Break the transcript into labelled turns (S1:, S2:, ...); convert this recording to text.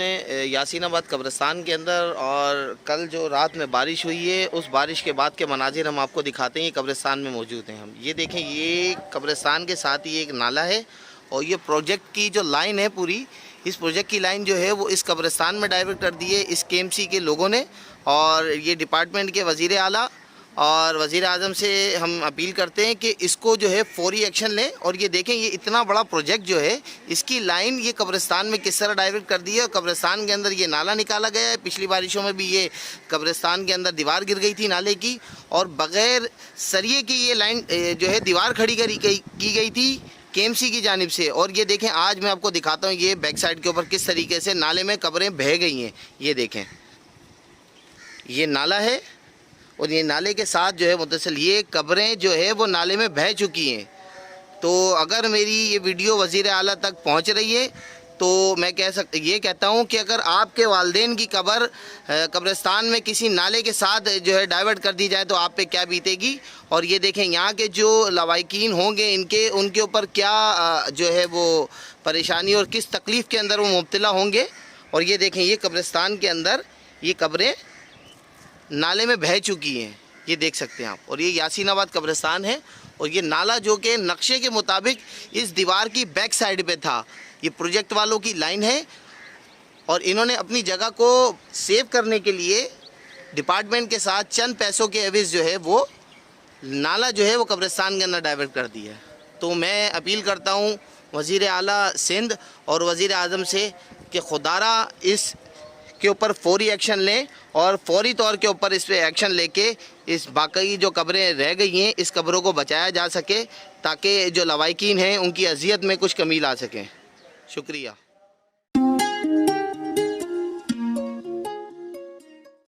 S1: हैं यासीनाबाद कब्रिस्तान के अंदर, और कल जो रात में बारिश हुई है उस बारिश के बाद के मनाजिर हम आपको दिखाते हैं। ये कब्रिस्तान में मौजूद हैं हम। ये देखें, ये कब्रिस्तान के साथ ही एक नाला है, और ये प्रोजेक्ट की जो लाइन है पूरी, इस प्रोजेक्ट की लाइन जो है वो इस कब्रिस्तान में डाइवर्ट कर दी है इस केएमसी के लोगों ने। और ये डिपार्टमेंट के वज़ीर आला और वज़ीर आज़म से हम अपील करते हैं कि इसको जो है फौरी एक्शन लें। और ये देखें, ये इतना बड़ा प्रोजेक्ट जो है इसकी लाइन ये कब्रिस्तान में किस तरह डाइवर्ट कर दी है। और कब्रिस्तान के अंदर ये नाला निकाला गया है। पिछली बारिशों में भी ये कब्रिस्तान के अंदर दीवार गिर गई थी नाले की, और बग़ैर सरिये की ये लाइन जो है दीवार खड़ी की गई थी केएमसी की जानिब से। और ये देखें, आज मैं आपको दिखाता हूँ ये बैक साइड के ऊपर किस तरीके से नाले में कब्रें बह गई हैं। ये देखें, ये नाला है, और ये नाले के साथ जो है मुतसिल ये कब्रें जो है वो नाले में बह चुकी हैं। तो अगर मेरी ये वीडियो वज़ीर आला तक पहुंच रही है तो मैं ये कहता हूं कि अगर आपके वालिदैन की कब्र कब्रिस्तान में किसी नाले के साथ जो है डाइवर्ट कर दी जाए तो आप पे क्या बीतेगी। और ये देखें, यहाँ के जो लवाकिन होंगे उनके ऊपर क्या जो है वो परेशानी और किस तकलीफ़ के अंदर वो मुब्तला होंगे। और ये देखें, ये कब्रिस्तान के अंदर ये कब्रें नाले में बह चुकी हैं, ये देख सकते हैं आप। और ये यासीनाबाद कब्रिस्तान है, और ये नाला जो कि नक्शे के मुताबिक इस दीवार की बैक साइड पे था। ये प्रोजेक्ट वालों की लाइन है, और इन्होंने अपनी जगह को सेव करने के लिए डिपार्टमेंट के साथ चंद पैसों के एवज़ जो है वो नाला जो है वो कब्रिस्तान के अंदर डाइवर्ट कर दिया है। तो मैं अपील करता हूँ वज़ीर आला सिंध और वज़ीर आज़म से कि खुदारा इस के ऊपर फौरी एक्शन लें, और फौरी तौर के ऊपर इस पर एक्शन लेके इस बाकी जो कब्रें रह गई हैं इस कब्रों को बचाया जा सके, ताकि जो लवाकिन हैं उनकी अजियत में कुछ कमी ला सकें। शुक्रिया।